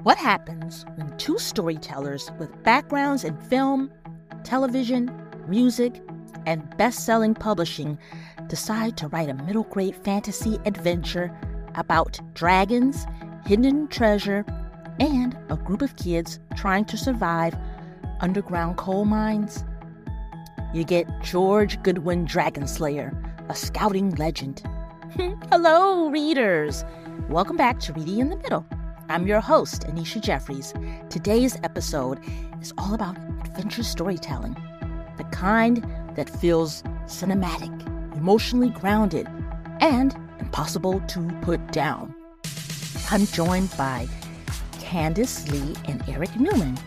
What happens when two storytellers with backgrounds in film, television, music, and best-selling publishing decide to write a middle-grade fantasy adventure about dragons, hidden treasure, and a group of kids trying to survive underground coal mines? You get George Goodwin Dragonslayer, a scouting legend. Hello, readers! Welcome back to Reading in the Middle. I'm your host, Annisha Jeffries. Today's episode is all about adventure storytelling, the kind that feels cinematic, emotionally grounded, and impossible to put down. I'm joined by Candace Lee and Eric Newman,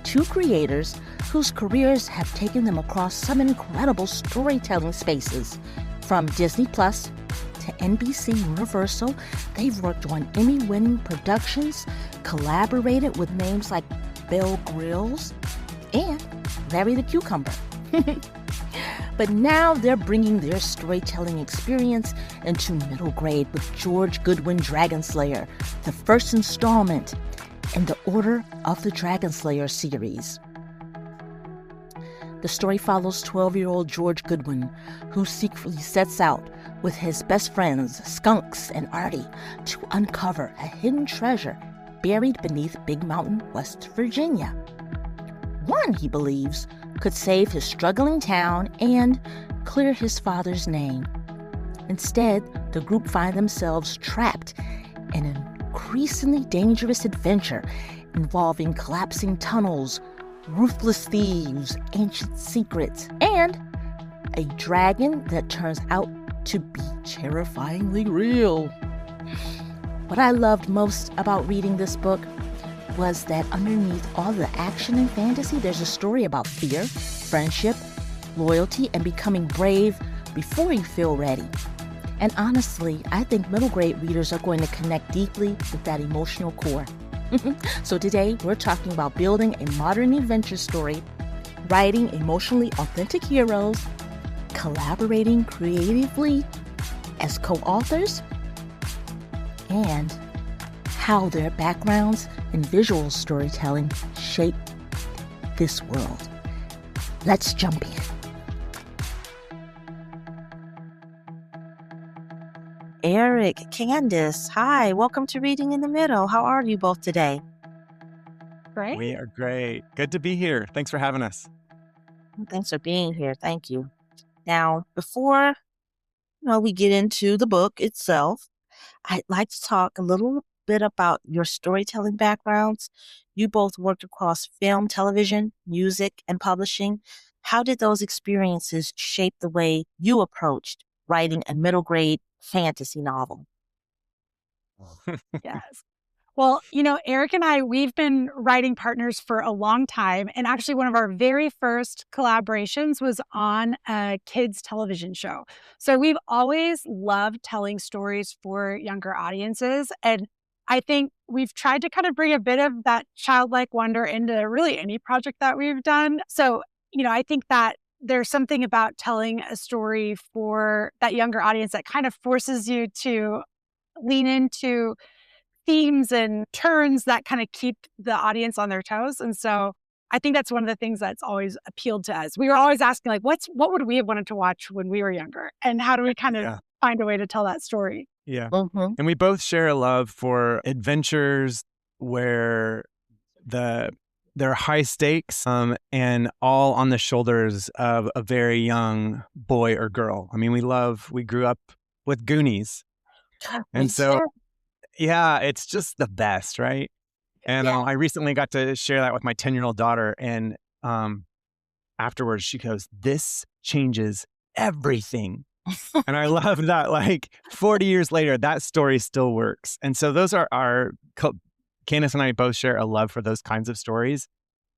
two creators whose careers have taken them across some incredible storytelling spaces. From Disney Plus to NBC Universal, they've worked on Emmy-winning productions, collaborated with names like Bear Grylls and Larry the Cucumber. But now they're bringing their storytelling experience into middle grade with George Goodwin Dragonslayer, the first installment in the Order of the Dragonslayer series. The story follows 12-year-old George Goodwin, who secretly sets out with his best friends, Skunks and Artie, to uncover a hidden treasure buried beneath Big Mountain, West Virginia. One, he believes, could save his struggling town and clear his father's name. Instead, the group find themselves trapped in an increasingly dangerous adventure involving collapsing tunnels, ruthless thieves, ancient secrets, and a dragon that turns out to be terrifyingly real. What I loved most about reading this book was that underneath all the action and fantasy, there's a story about fear, friendship, loyalty, and becoming brave before you feel ready. And honestly, I think middle grade readers are going to connect deeply with that emotional core. So today, we're talking about building a modern adventure story, writing emotionally authentic heroes, collaborating creatively as co-authors, and how their backgrounds in visual storytelling shape this world. Let's jump in. Eric, Candace, hi, welcome to Reading in the Middle. How are you both today? Great. We are great. Good to be here. Thanks for having us. Thanks for being here. Thank you. Now, before we get into the book itself, I'd like to talk a little bit about your storytelling backgrounds. You both worked across film, television, music, and publishing. How did those experiences shape the way you approached writing a middle grade fantasy novel? Yes. Well, Eric and I, we've been writing partners for a long time. And actually, one of our very first collaborations was on a kids' television show. So we've always loved telling stories for younger audiences. And I think we've tried to kind of bring a bit of that childlike wonder into really any project that we've done. So, I think that there's something about telling a story for that younger audience that kind of forces you to lean into themes and turns that kind of keep the audience on their toes. And so I think that's one of the things that's always appealed to us. We were always asking, what would we have wanted to watch when we were younger? And how do we kind of find a way to tell that story? Yeah. Mm-hmm. And we both share a love for adventures where there are high stakes and all on the shoulders of a very young boy or girl. I mean, we grew up with Goonies. And so, yeah, it's just the best, right? And I recently got to share that with my 10-year-old daughter. And afterwards, she goes, "This changes everything." And I love that, 40 years later, that story still works. And so those are Candace and I both share a love for those kinds of stories.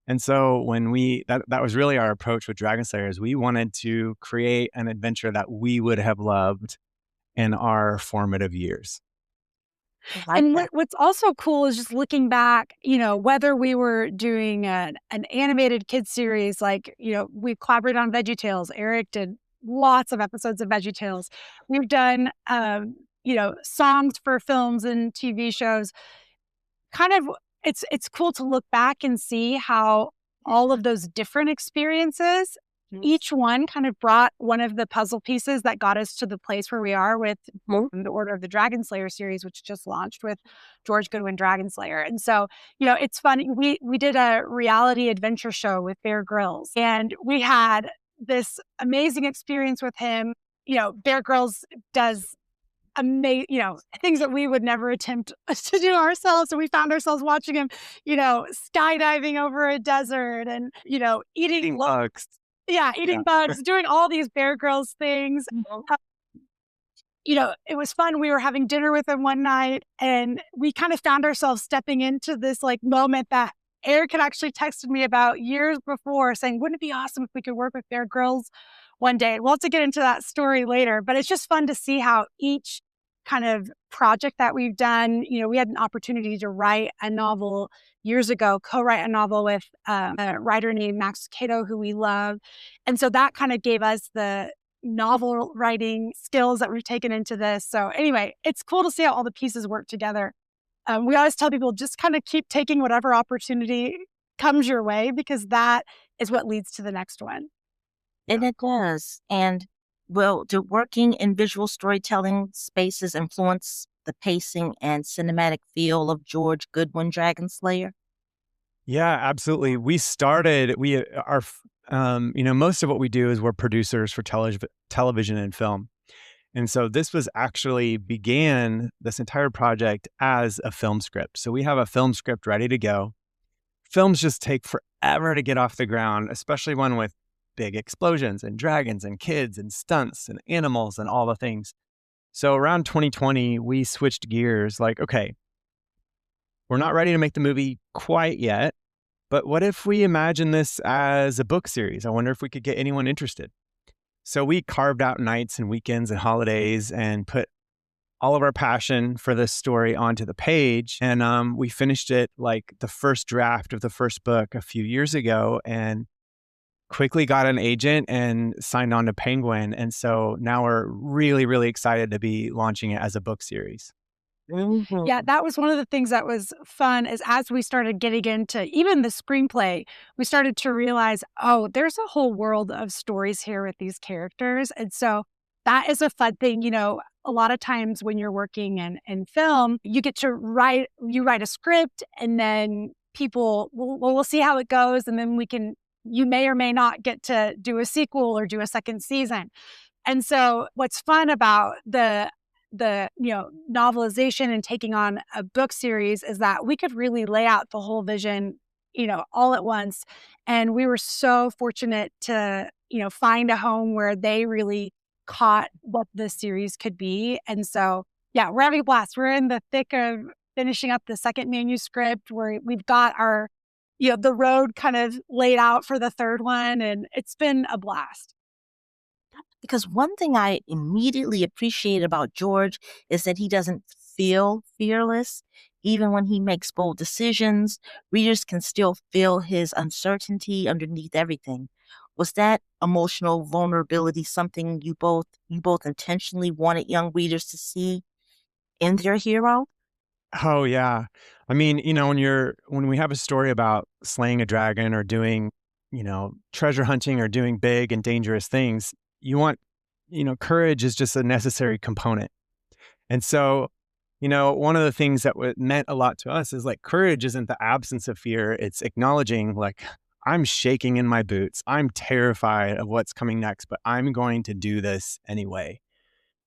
And so when that was really our approach with Dragonslayer, is we wanted to create an adventure that we would have loved in our formative years. And what's also cool is just looking back, whether we were doing an animated kids series, we collaborated on VeggieTales. Eric did lots of episodes of VeggieTales. We've done, songs for films and TV shows. Kind of it's cool to look back and see how all of those different experiences, each one kind of brought one of the puzzle pieces that got us to the place where we are with the Order of the Dragon Slayer series, which just launched with George Goodwin Dragon Slayer. And so, it's funny. We did a reality adventure show with Bear Grylls, and we had this amazing experience with him. Bear Grylls does things that we would never attempt to do ourselves. So we found ourselves watching him, skydiving over a desert and, eating bugs. Yeah, eating bugs, doing all these Bear Grylls things. It was fun. We were having dinner with him one night, and we kind of found ourselves stepping into this moment that Eric had actually texted me about years before, saying, wouldn't it be awesome if we could work with Bear Grylls one day? We'll have to get into that story later, but it's just fun to see how each kind of project that we've done, we had an opportunity to write a novel years ago, co-write a novel with a writer named Max Cato, who we love. And so that kind of gave us the novel writing skills that we've taken into this. So anyway, it's cool to see how all the pieces work together. We always tell people, just kind of keep taking whatever opportunity comes your way, because that is what leads to the next one. And it does. And do working in visual storytelling spaces influence the pacing and cinematic feel of George Goodwin Dragon Slayer? Yeah, absolutely. Most of what we do is we're producers for television and film. And so this began this entire project as a film script. So we have a film script ready to go. Films just take forever to get off the ground, especially one with big explosions and dragons and kids and stunts and animals and all the things. So around 2020, we switched gears. Okay, we're not ready to make the movie quite yet, but what if we imagine this as a book series? I wonder if we could get anyone interested. So we carved out nights and weekends and holidays and put all of our passion for this story onto the page. And we finished it the first draft of the first book a few years ago, and quickly got an agent and signed on to Penguin. And so now we're really, really excited to be launching it as a book series. Mm-hmm. Yeah, that was one of the things that was fun, is as we started getting into even the screenplay, we started to realize, there's a whole world of stories here with these characters. And so that is a fun thing. A lot of times when you're working in film, you get to write a script, and then people, we'll see how it goes. And then you may or may not get to do a sequel or do a second season. And so what's fun about the novelization and taking on a book series is that we could really lay out the whole vision, all at once. And we were so fortunate to, find a home where they really caught what the series could be. And so, yeah, we're having a blast. We're in the thick of finishing up the second manuscript, where we've got our the road kind of laid out for the third one, and it's been a blast. Because one thing I immediately appreciate about George is that he doesn't feel fearless. Even when he makes bold decisions, readers can still feel his uncertainty underneath everything. Was that emotional vulnerability something you both intentionally wanted young readers to see in their hero? Oh, yeah. I mean, when we have a story about slaying a dragon or doing, treasure hunting or doing big and dangerous things, you want, courage is just a necessary component. And so, one of the things that meant a lot to us is courage isn't the absence of fear. It's acknowledging I'm shaking in my boots. I'm terrified of what's coming next, but I'm going to do this anyway.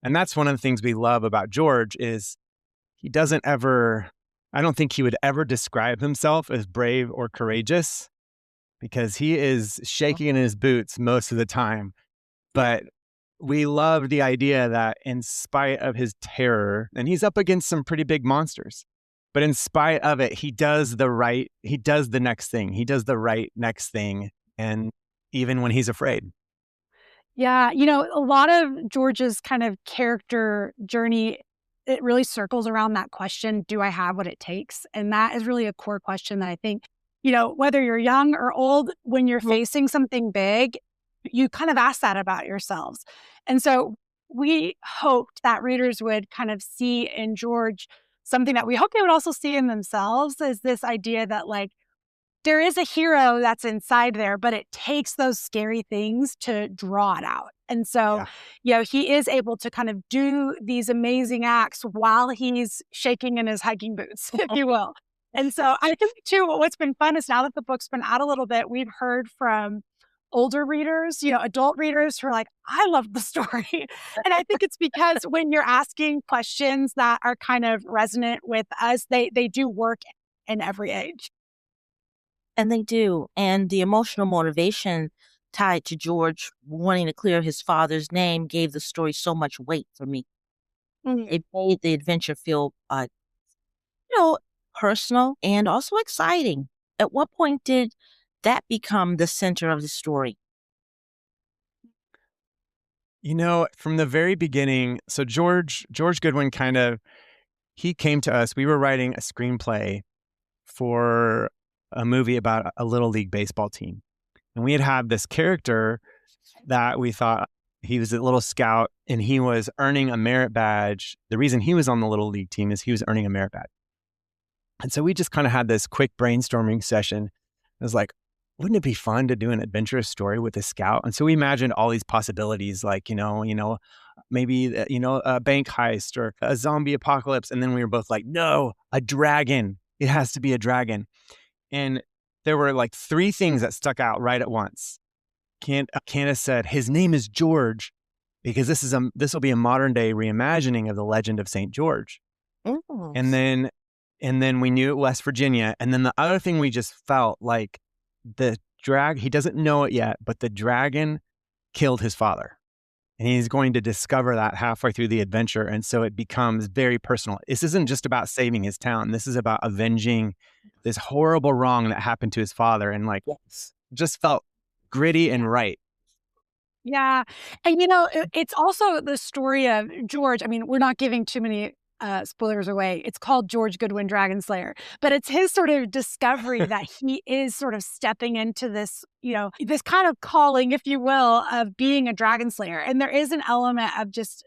And that's one of the things we love about George is I don't think he would ever describe himself as brave or courageous, because he is shaking in his boots most of the time. But we love the idea that in spite of his terror, and he's up against some pretty big monsters, but in spite of it, he does the next thing. He does the right next thing. And even when he's afraid. Yeah. A lot of George's kind of character journey, it really circles around that question, do I have what it takes? And that is really a core question that I think, whether you're young or old, when you're facing something big, you kind of ask that about yourselves. And so we hoped that readers would kind of see in George something that we hope they would also see in themselves, is this idea that like there is a hero that's inside there, but it takes those scary things to draw it out. And so, he is able to kind of do these amazing acts while he's shaking in his hiking boots, if you will. And so I think too, what's been fun is now that the book's been out a little bit, we've heard from older readers, adult readers who are like, I love the story. And I think it's because when you're asking questions that are kind of resonant with us, they do work in every age. And they do. And the emotional motivation tied to George wanting to clear his father's name gave the story so much weight for me. It made the adventure feel, personal and also exciting. At what point did that become the center of the story? From the very beginning, so George Goodwin he came to us. We were writing a screenplay for a movie about a little league baseball team. And we had this character that we thought he was a little scout and he was earning a merit badge. The reason he was on the little league team is he was earning a merit badge. And so we just kind of had this quick brainstorming session. It was like, wouldn't it be fun to do an adventurous story with a scout? And so we imagined all these possibilities, like, maybe, a bank heist or a zombie apocalypse. And then we were both like, no, a dragon. It has to be a dragon. And there were like three things that stuck out right at once. Candace said, his name is George because this will be a modern day reimagining of the legend of St. George. Oh. And then we knew West Virginia. And then the other thing we just felt like he doesn't know it yet, but the dragon killed his father. And he's going to discover that halfway through the adventure. And so it becomes very personal. This isn't just about saving his town. This is about avenging this horrible wrong that happened to his father. And just felt gritty and right. Yeah. And, it's also the story of George. I mean, we're not giving too many spoilers away. It's called George Goodwin Dragon Slayer, but it's his sort of discovery that he is sort of stepping into this, this kind of calling, if you will, of being a dragon slayer. And there is an element of just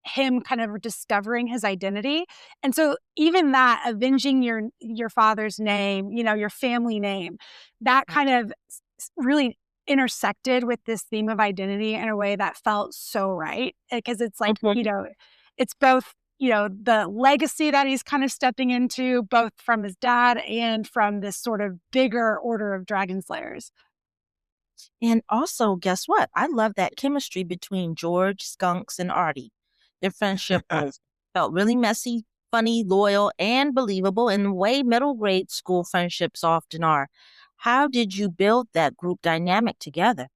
him kind of discovering his identity. And so even that, avenging your father's name, your family name, that kind of really intersected with this theme of identity in a way that felt so right. Because it's like, it's both the legacy that he's kind of stepping into, both from his dad and from this sort of bigger order of dragon slayers. And also, guess what? I love that chemistry between George, Skunks, and Artie. Their friendship felt really messy, funny, loyal, and believable in the way middle grade school friendships often are. How did you build that group dynamic together?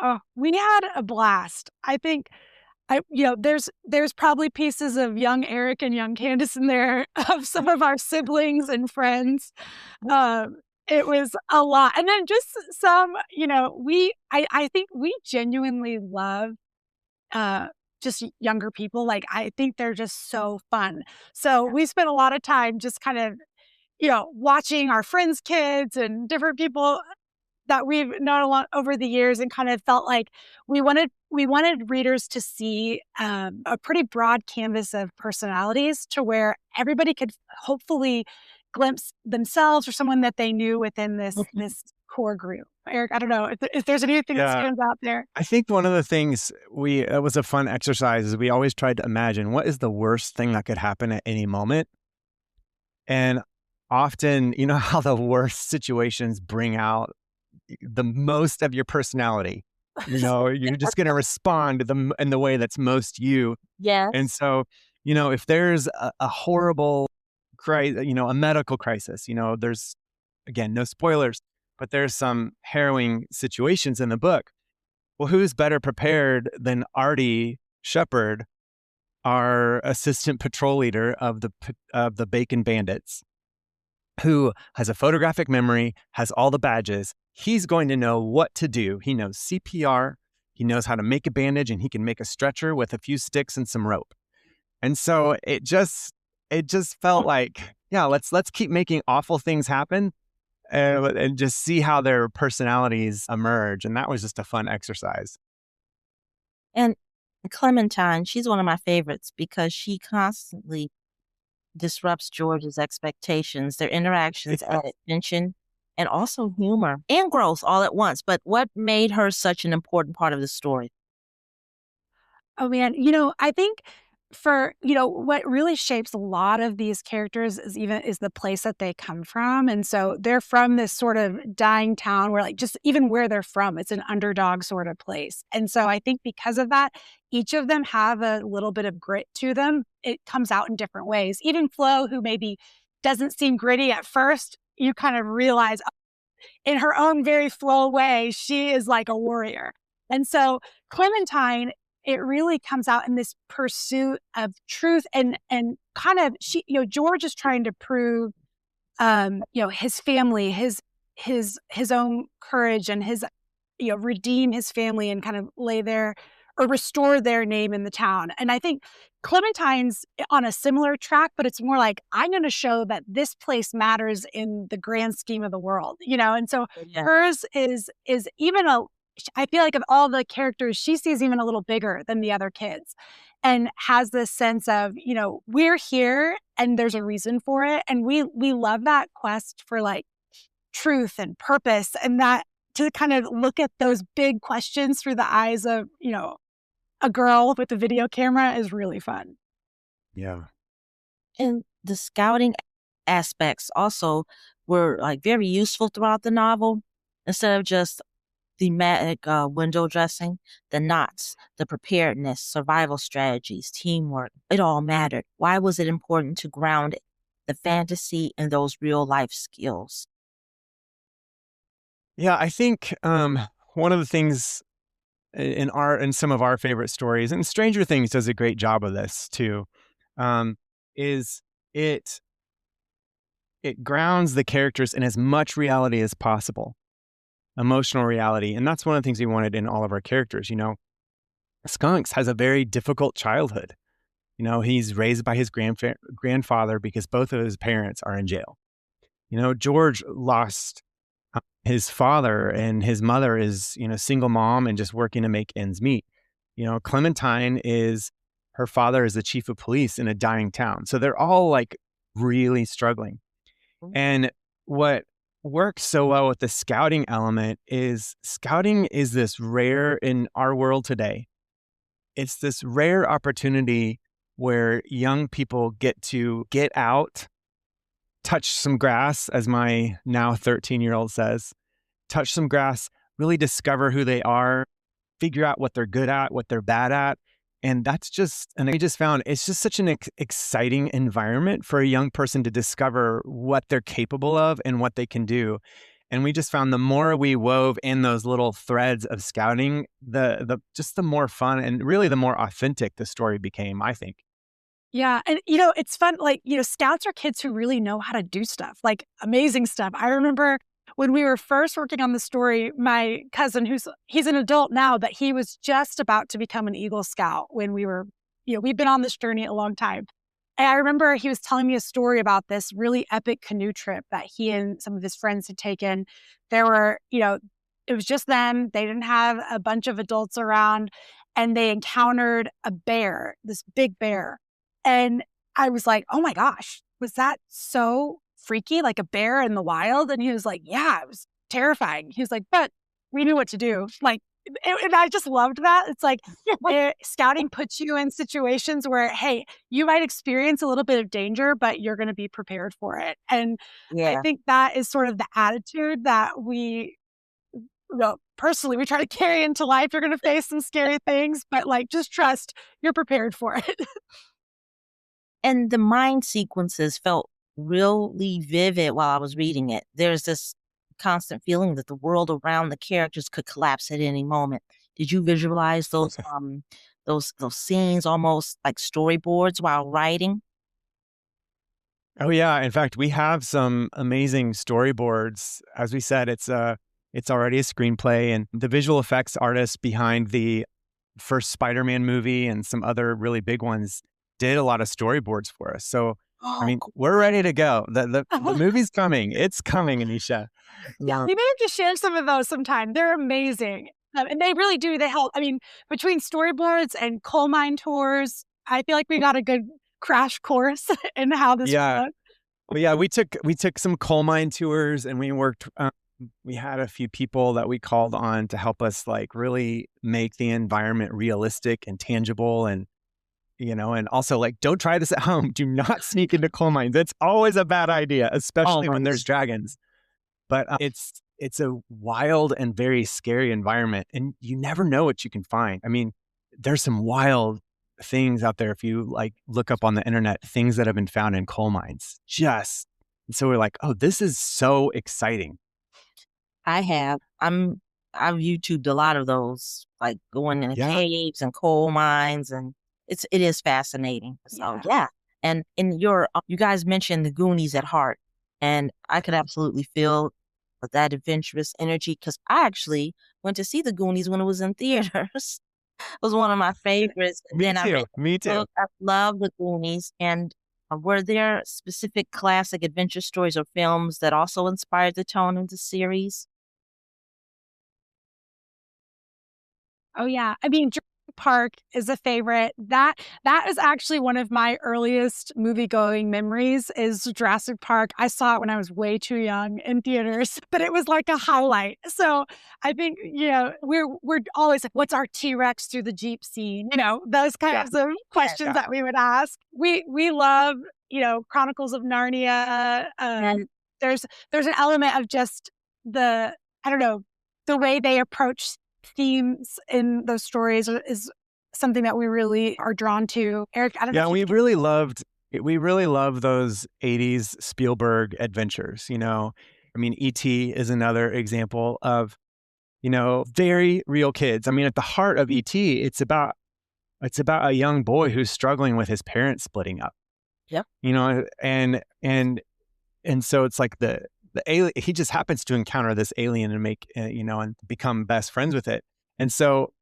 Oh, we had a blast. I think there's probably pieces of young Eric and young Candace in there of some of our siblings and friends. It was a lot. And then just some, I think we genuinely love just younger people. Like, I think they're just so fun. So we spent a lot of time just kind of, watching our friends' kids and different people that we've known a lot over the years, and kind of felt like we wanted readers to see a pretty broad canvas of personalities, to where everybody could hopefully glimpse themselves or someone that they knew within this core group. Eric, I don't know if there's anything that stands out there. I think one of the things it was a fun exercise is we always tried to imagine what is the worst thing that could happen at any moment. And often, how the worst situations bring out the most of your personality. You're just going to respond to them in the way that's most you. Yes. And so, if there's a horrible crisis, a medical crisis, there's, again, no spoilers, but there's some harrowing situations in the book. Well, who's better prepared than Artie Shepard, our assistant patrol leader of the Bacon Bandits, who has a photographic memory, has all the badges. He's going to know what to do. He knows CPR, he knows how to make a bandage, and he can make a stretcher with a few sticks and some rope. And so it just felt like, let's keep making awful things happen and just see how their personalities emerge. And that was just a fun exercise. And Clementine, she's one of my favorites because she constantly disrupts George's expectations. Their interactions added tension and also humor and growth all at once. But what made her such an important part of the story? Oh man, I think for, what really shapes a lot of these characters is the place that they come from. And so they're from this sort of dying town where like just even where they're from, it's an underdog sort of place. And so I think because of that, each of them have a little bit of grit to them. It comes out in different ways. Even Flo, who maybe doesn't seem gritty at first, you kind of realize in her own very Flo way, she is like a warrior. And so Clementine, it really comes out in this pursuit of truth and kind of George is trying to prove his family, his own courage and his redeem his family and kind of lay their or restore their name in the town. And I think Clementine's on a similar track, but it's more like, I'm going to show that this place matters in the grand scheme of the world, And so Yeah. hers is even I feel like of all the characters, she sees even a little bigger than the other kids and has this sense of, we're here and there's a reason for it. And we love that quest for like truth and purpose and that to kind of look at those big questions through the eyes of, a girl with a video camera is really fun. Yeah. And the scouting aspects also were like very useful throughout the novel. Instead of just thematic window dressing, the knots, the preparedness, survival strategies, teamwork, it all mattered. Why was it important to ground the fantasy in those real life skills? Yeah, I think one of the things in some of our favorite stories, and Stranger Things does a great job of this too, is it grounds the characters in as much reality as possible, emotional reality, and that's one of the things we wanted in all of our characters. Skunks has a very difficult childhood. He's raised by his grandfather because both of his parents are in jail. George lost his father, and his mother is, single mom and just working to make ends meet. Clementine her father is the chief of police in a dying town. So they're all like really struggling. And what works so well with the scouting element is scouting is this rare in our world today. It's this rare opportunity where young people get to get out, touch some grass, as my now 13-year-old says, touch some grass, really discover who they are, figure out what they're good at, what they're bad at. And I just found it's just such an exciting environment for a young person to discover what they're capable of and what they can do. And we just found the more we wove in those little threads of scouting, the more fun and really the more authentic the story became, I think. Yeah. And, it's fun. Like, scouts are kids who really know how to do stuff, like amazing stuff. I remember when we were first working on the story, my cousin, he's an adult now, but he was just about to become an Eagle Scout when we've been on this journey a long time. And I remember he was telling me a story about this really epic canoe trip that he and some of his friends had taken. There were, it was just them. They didn't have a bunch of adults around and they encountered a bear, this big bear. And I was like, oh my gosh, was that so freaky, like a bear in the wild? And he was like, yeah, it was terrifying. He was like, but we knew what to do. Like, and I just loved that. It's like scouting puts you in situations where, hey, you might experience a little bit of danger, but you're going to be prepared for it. And I think that is sort of the attitude that personally, we try to carry into life. You're going to face some scary things, but like, just trust you're prepared for it. And the mind sequences felt really vivid while I was reading it. There's this constant feeling that the world around the characters could collapse at any moment. Did you visualize those scenes almost like storyboards while writing? Oh yeah, in fact, we have some amazing storyboards. As we said, it's already a screenplay, and the visual effects artists behind the first Spider-Man movie and some other really big ones did a lot of storyboards for us. So, I mean, we're ready to go. The movie's coming. It's coming, Annisha. Yeah, we may have to share some of those sometime. They're amazing. And they really do. They help. I mean, between storyboards and coal mine tours, I feel like we got a good crash course in how this Yeah. works. Well, yeah, we took some coal mine tours, and we worked. We had a few people that we called on to help us like really make the environment realistic and tangible, and and also like don't try this at home. Do not sneak into coal mines. It's always a bad idea, especially when there's Always. dragons. But it's a wild and very scary environment, and you never know what you can find. I mean, there's some wild things out there if you like look up on the internet, things that have been found in coal mines. Just so we're like, oh, this is so exciting. I have. I've YouTubed a lot of those, like going in Yeah. caves and coal mines, and it is fascinating. So Yeah. yeah. And in you guys mentioned the Goonies at heart, and I could absolutely feel that adventurous energy because I actually went to see the Goonies when it was in theaters. It was one of my favorites. And Me then I read too. Me the too. book. I love the Goonies. And were there specific classic adventure stories or films that also inspired the tone of the series? Oh yeah. I mean, Jurassic Park is a favorite. That is actually one of my earliest movie-going memories is Jurassic Park. I saw it when I was way too young in theaters, but it was like a highlight. So I think, we're always like, what's our T-Rex through the Jeep scene? Those kinds of questions that we would ask. We love, Chronicles of Narnia. And There's an element of just I don't know, the way they approach themes in those stories is something that we really are drawn to. Eric, I don't know. Yeah, we really love those 80s Spielberg adventures, I mean, E.T. is another example of, very real kids. I mean, at the heart of E.T., it's about a young boy who's struggling with his parents splitting up. Yep. And so it's like the alien, he just happens to encounter this alien and make and become best friends with it. And so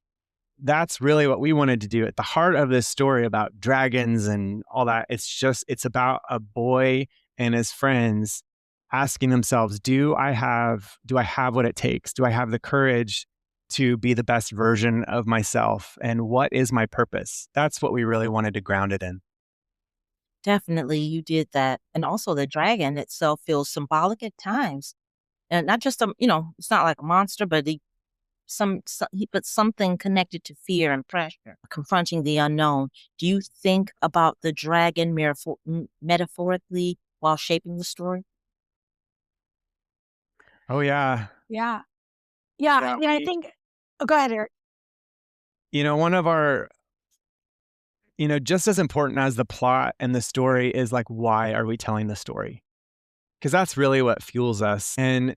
that's really what we wanted to do at the heart of this story about dragons and all that. It's about a boy and his friends asking themselves, do I have what it takes? Do I have the courage to be the best version of myself? And what is my purpose? That's what we really wanted to ground it in. definitely you did that. And also the dragon itself feels symbolic at times. And not just it's not like a monster, but but something connected to fear and pressure, confronting the unknown. Do you think about the dragon metaphorically while shaping the story? Oh yeah. Yeah. Yeah. Yeah. I think, go ahead, Eric. One of our, just as important as the plot and the story is like, why are we telling the story? Because that's really what fuels us. And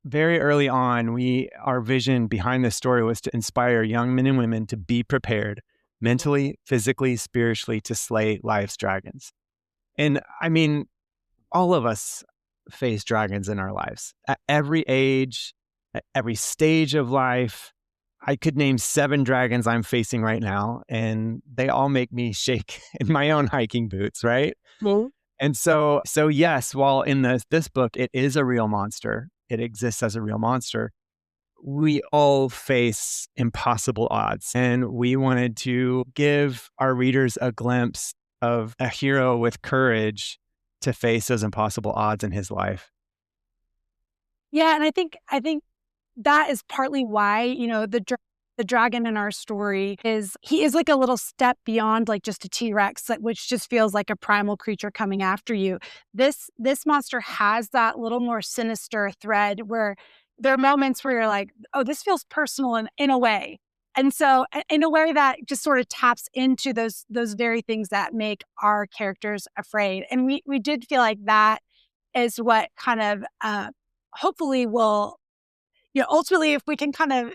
very early on, our vision behind this story was to inspire young men and women to be prepared mentally, physically, spiritually to slay life's dragons. And I mean, all of us face dragons in our lives at every age, at every stage of life. I could name 7 dragons I'm facing right now, and they all make me shake in my own hiking boots, right? Mm-hmm. And so yes, while in this book, it is a real monster, it exists as a real monster, we all face impossible odds. And we wanted to give our readers a glimpse of a hero with courage to face those impossible odds in his life. Yeah, and I think that is partly why, the dragon in our story he is like a little step beyond like just a T-Rex, which just feels like a primal creature coming after you. This monster has that little more sinister thread where there are moments where you're like, oh, this feels personal in a way. And so in a way that just sort of taps into those very things that make our characters afraid. And we did feel like that is what kind of hopefully will, ultimately, if we can kind of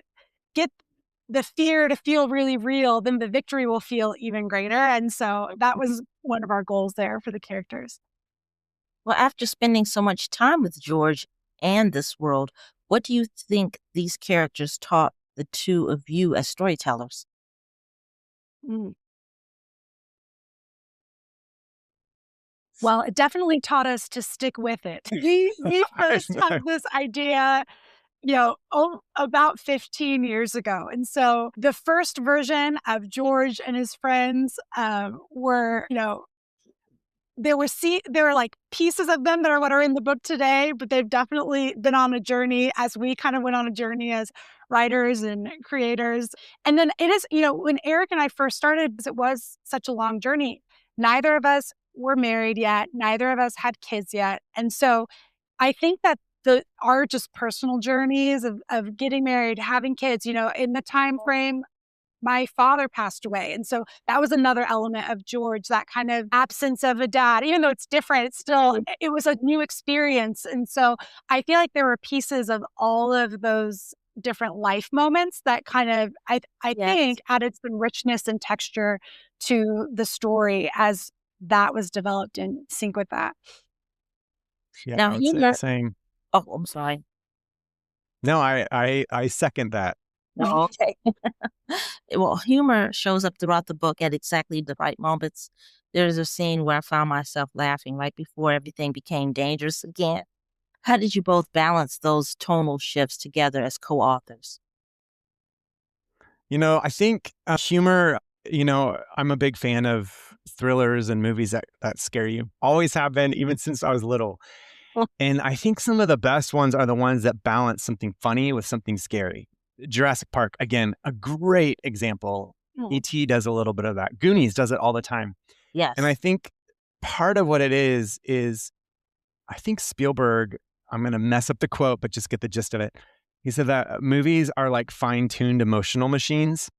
get the fear to feel really real, then the victory will feel even greater. And so that was one of our goals there for the characters. Well, after spending so much time with George and this world, what do you think these characters taught the two of you as storytellers? Mm. Well, it definitely taught us to stick with it. We first have this idea about 15 years ago. And so the first version of George and his friends were, there were like pieces of them that are what are in the book today, but they've definitely been on a journey as we kind of went on a journey as writers and creators. And then it is, when Eric and I first started, because it was such a long journey, neither of us were married yet. Neither of us had kids yet. And so I think that our just personal journeys of getting married, having kids, in the time frame, my father passed away. And so that was another element of George, that kind of absence of a dad. Even though it's different, it was a new experience. And so I feel like there were pieces of all of those different life moments that kind of, I think, added some richness and texture to the story as that was developed in sync with that. Yeah, Now, I would say saying. Oh, I'm sorry. No, I second that. Oh, okay. Well, humor shows up throughout the book at exactly the right moments. There's a scene where I found myself laughing right before everything became dangerous again. How did you both balance those tonal shifts together as co-authors? I think humor, I'm a big fan of thrillers and movies that scare you. Always have been, even since I was little. And I think some of the best ones are the ones that balance something funny with something scary. Jurassic Park, again, a great example. E.T. does a little bit of that. Goonies does it all the time. Yes. And I think part of what it is I think Spielberg, I'm going to mess up the quote, but just get the gist of it. He said that movies are like fine-tuned emotional machines.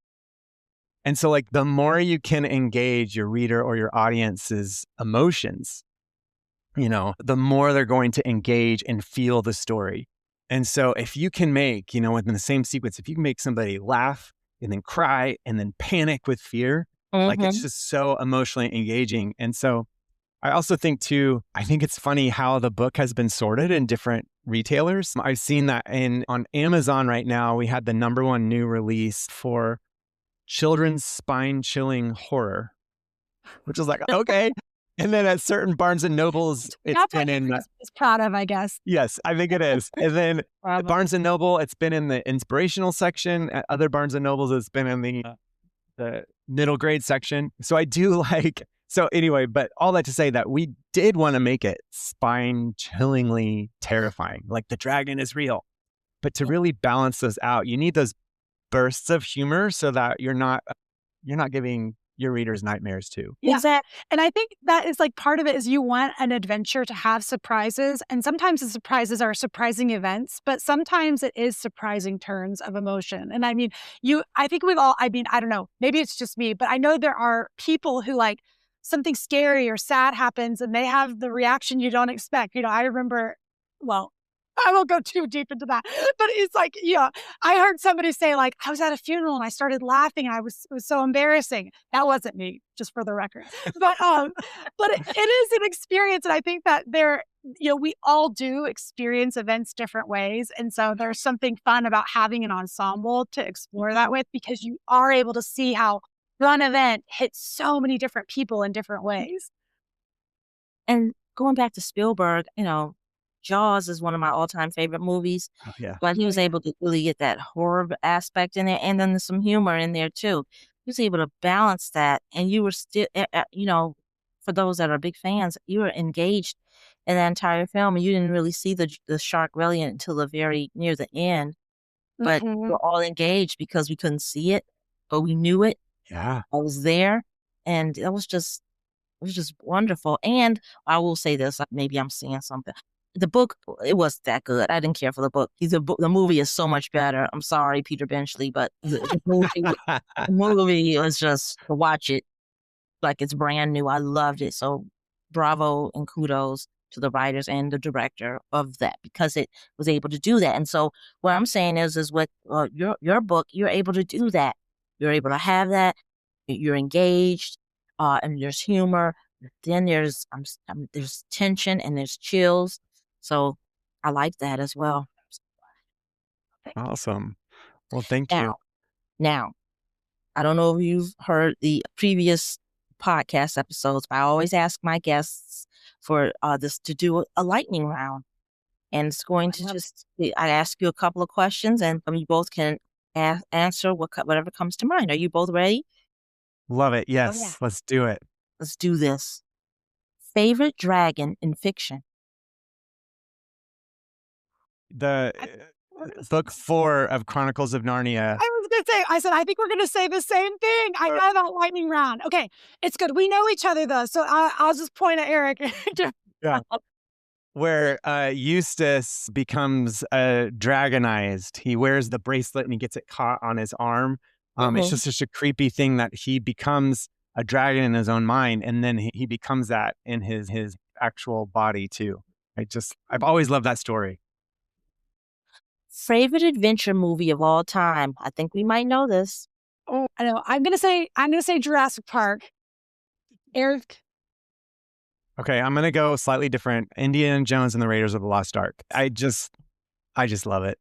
And so like the more you can engage your reader or your audience's emotions, the more they're going to engage and feel the story. And so if you can make, within the same sequence, if you can make somebody laugh and then cry and then panic with fear, like it's just so emotionally engaging. And so I also think too, I think it's funny how the book has been sorted in different retailers. I've seen that on Amazon right now, we had the #1 new release for children's spine-chilling horror, which is like, okay. And then at certain Barnes and Nobles, it's been in is proud of, I guess. Yes, I think it is. And then at Barnes and Noble, it's been in the inspirational section. At other Barnes and Nobles, it's been in the middle grade section. So I do so anyway, but all that to say that we did want to make it spine-chillingly terrifying, like the dragon is real. But to really balance those out, you need those bursts of humor so that you're not giving your readers nightmares too. Yeah. Exactly. And I think that is like part of it is you want an adventure to have surprises. And sometimes the surprises are surprising events, but sometimes it is surprising turns of emotion. And I mean, I think I don't know, maybe it's just me, but I know there are people who like something scary or sad happens and they have the reaction you don't expect. I remember, I won't go too deep into that, but it's like, I heard somebody say like, I was at a funeral and I started laughing. And it was so embarrassing. That wasn't me, just for the record. But it is an experience. And I think that we all do experience events different ways. And so there's something fun about having an ensemble to explore that with, because you are able to see how one event hits so many different people in different ways. And going back to Spielberg, Jaws is one of my all-time favorite movies. Oh, yeah. But he was able to really get that horror aspect in there, and then there's some humor in there too. He was able to balance that, and you were still, for those that are big fans, you were engaged in the entire film, and you didn't really see the shark reliant until the very near the end. But we're all engaged because we couldn't see it, but we knew it. Yeah, I was there, and it was just wonderful. And I will say this, maybe I'm saying something. The book, it was that good. I didn't care for the book. The movie is so much better. I'm sorry, Peter Benchley, but the movie was just to watch it like it's brand new. I loved it. So bravo and kudos to the writers and the director of that, because it was able to do that. And so what I'm saying is with your book, you're able to do that. You're able to have that. You're engaged, and there's humor. Then there's tension and there's chills. So I like that as well. Awesome. Well, thank you. Now, I don't know if you've heard the previous podcast episodes, but I always ask my guests for this to do a lightning round. And it's going to I ask you a couple of questions and you both can answer whatever comes to mind. Are you both ready? Love it. Yes. Oh, yeah. Let's do it. Let's do this. Favorite dragon in fiction? The book 4 of Chronicles of Narnia. I was going to say, I think we're going to say the same thing. I got that lightning round. Okay. It's good. We know each other though. So I'll just point at Eric. Yeah. Where Eustace becomes dragonized. He wears the bracelet and he gets it caught on his arm. It's just such a creepy thing that he becomes a dragon in his own mind, and then he becomes that in his actual body too. I've always loved that story. Favorite adventure movie of all time? I think we might know this. Oh, I know. I'm gonna say Jurassic Park. Eric. Okay, I'm gonna go slightly different. Indiana Jones and the Raiders of the Lost Ark. I just love it.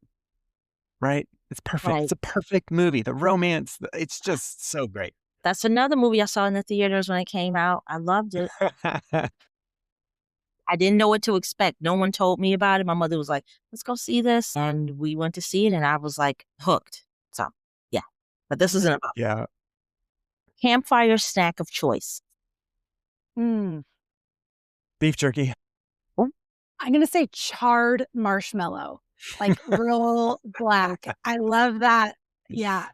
Right? It's perfect. Right. It's a perfect movie. The romance, it's just so great. That's another movie I saw in the theaters when it came out. I loved it. I didn't know what to expect. No one told me about it. My mother was like, let's go see this. And we went to see it and I was like hooked. So yeah, but this isn't about campfire snack of choice. Beef jerky. I'm going to say charred marshmallow, like real black. I love that. Yeah.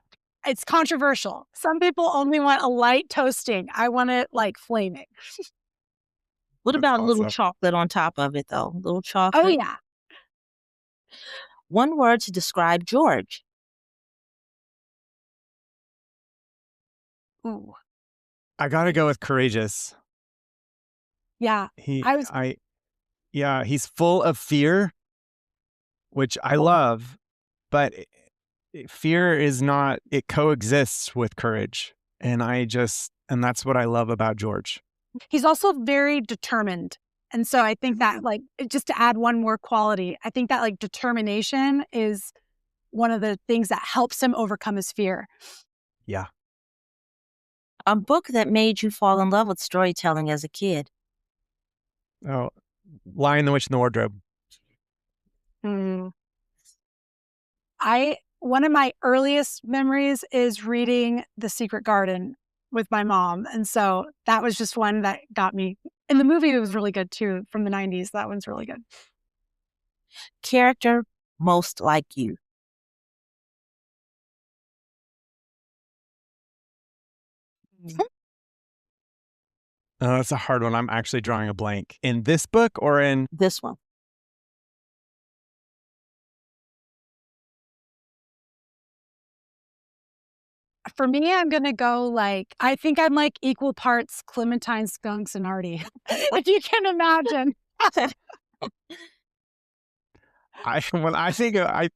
It's controversial. Some people only want a light toasting. I want it like flaming. What about a little chocolate on top of it, though? A little chocolate? Oh, yeah. One word to describe George. Ooh. I got to go with courageous. Yeah. He's full of fear, which I love, but fear is not, it coexists with courage. And that's what I love about George. He's also very determined. And so I think that just to add one more quality, I think that determination is one of the things that helps him overcome his fear. Yeah. A book that made you fall in love with storytelling as a kid. Oh, Lion, the Witch, and the Wardrobe. One of my earliest memories is reading The Secret Garden with my mom. And so that was just one that got me. And the movie was really good too, from the 90s. That one's really good. Character most like you. Oh, that's a hard one. I'm actually drawing a blank. In this book or in? This one. For me, I'm going to go I think I'm equal parts Clementine, Skunks, and Artie. If you can imagine.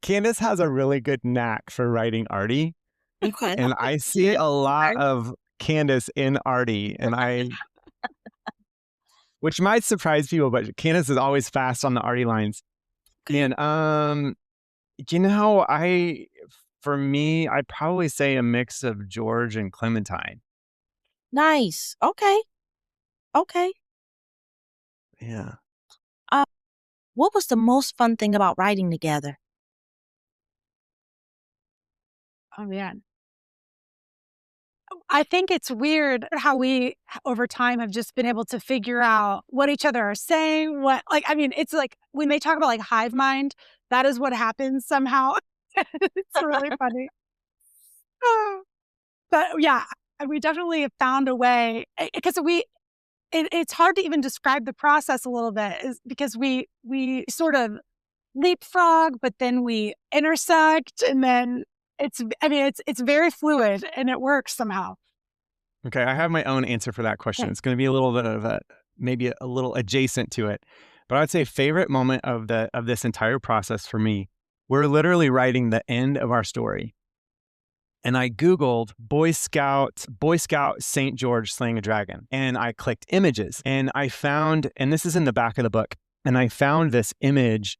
Candace has a really good knack for writing Artie. Okay. And I see a lot of Candace in Artie. And which might surprise people, but Candace is always fast on the Artie lines. And, for me, I'd probably say a mix of George and Clementine. Nice. Okay. Yeah. What was the most fun thing about writing together? Oh, man. I think it's weird how we, over time, have just been able to figure out what each other are saying. It's when they talk about hive mind, that is what happens somehow. It's really funny. But yeah, we definitely have found a way, because it's hard to even describe the process a little bit, is because we sort of leapfrog, but then we intersect, and then it's very fluid and it works somehow. Okay, I have my own answer for that question. Okay. It's going to be a little bit of maybe a little adjacent to it, but I'd say favorite moment of this entire process for me. We're literally writing the end of our story. And I Googled Boy Scout St. George slaying a dragon. And I clicked images and I found, and this is in the back of the book, and I found this image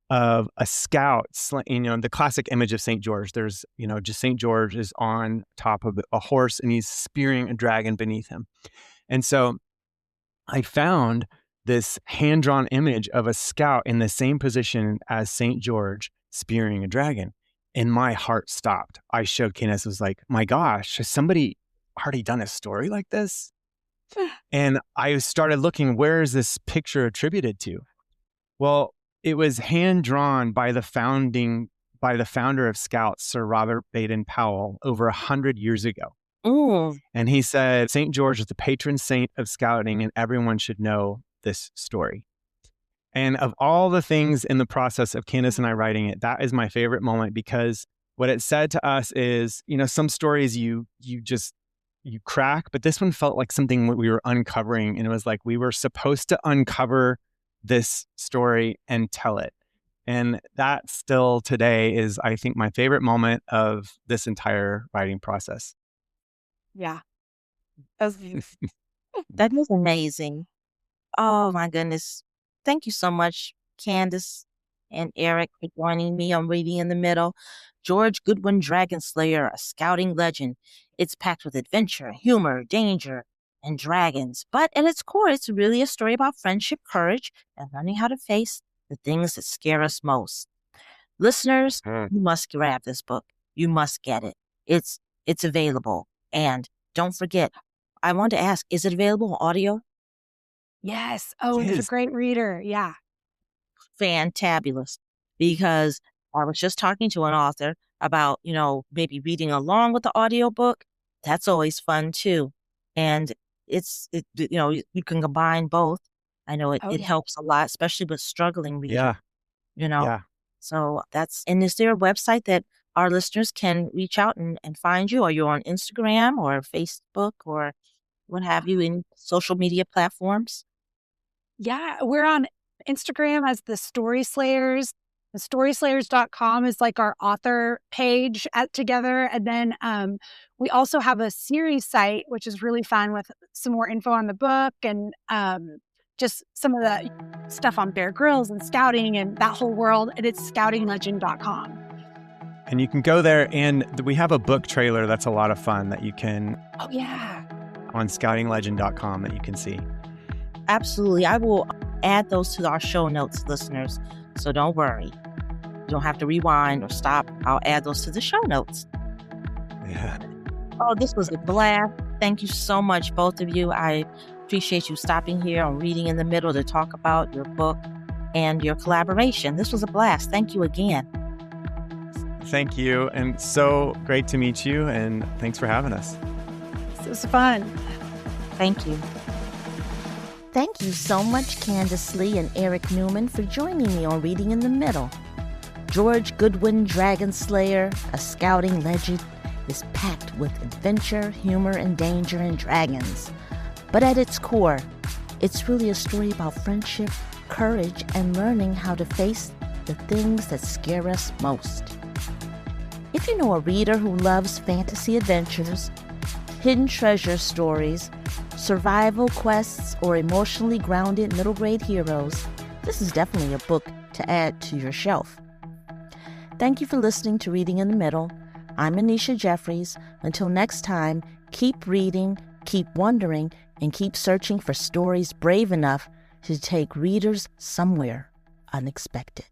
of a scout, the classic image of St. George. There's, just St. George is on top of a horse and he's spearing a dragon beneath him. And so I found this hand-drawn image of a scout in the same position as St. George spearing a dragon. And my heart stopped. I showed Candace, was like, my gosh, has somebody already done a story like this? And I started looking, where is this picture attributed to? Well, it was hand-drawn by the founder of Scouts, Sir Robert Baden-Powell, over 100 years ago. Mm. And he said, St. George is the patron saint of scouting, and everyone should know this story. And of all the things in the process of Candace and I writing it, that is my favorite moment, because what it said to us is, some stories you crack, but this one felt like something we were uncovering. And it was like we were supposed to uncover this story and tell it. And that still today is, I think, my favorite moment of this entire writing process. Yeah. That is amazing. Oh my goodness. Thank you so much, Candace and Eric, for joining me on Reading in the Middle. George Goodwin, Dragon Slayer, a scouting legend. It's packed with adventure, humor, danger, and dragons. But at its core, it's really a story about friendship, courage, and learning how to face the things that scare us most. Listeners, you must grab this book. You must get it. It's available. And don't forget, I want to ask, is it available on audio? Yes. Oh, it's a great reader. Yeah. Fantabulous. Because I was just talking to an author about, maybe reading along with the audiobook. That's always fun too. And you can combine both. I know it helps a lot, especially with struggling readers. Yeah. So and is there a website that our listeners can reach out and find you? Are you on Instagram or Facebook or what have you, in social media platforms? Yeah, we're on Instagram as the Story Slayers. The storyslayers.com is like our author page together. And then we also have a series site, which is really fun, with some more info on the book and just some of the stuff on Bear Grylls and scouting and that whole world. And it's scoutinglegend.com. And you can go there, and we have a book trailer that's a lot of fun that you can on scoutinglegend.com that you can see. Absolutely. I will add those to our show notes, listeners. So don't worry. You don't have to rewind or stop. I'll add those to the show notes. Yeah. Oh, this was a blast. Thank you so much, both of you. I appreciate you stopping here on Reading in the Middle to talk about your book and your collaboration. This was a blast. Thank you again. Thank you. And so great to meet you. And thanks for having us. This was fun. Thank you. Thank you so much, Candace Lee and Eric Newman, for joining me on Reading in the Middle. George Goodwin, Dragon Slayer, a scouting legend, is packed with adventure, humor, and danger and dragons. But at its core, it's really a story about friendship, courage, and learning how to face the things that scare us most. If you know a reader who loves fantasy adventures, hidden treasure stories, survival quests, or emotionally grounded middle grade heroes, this is definitely a book to add to your shelf. Thank you for listening to Reading in the Middle. I'm Annisha Jeffries. Until next time, keep reading, keep wondering, and keep searching for stories brave enough to take readers somewhere unexpected.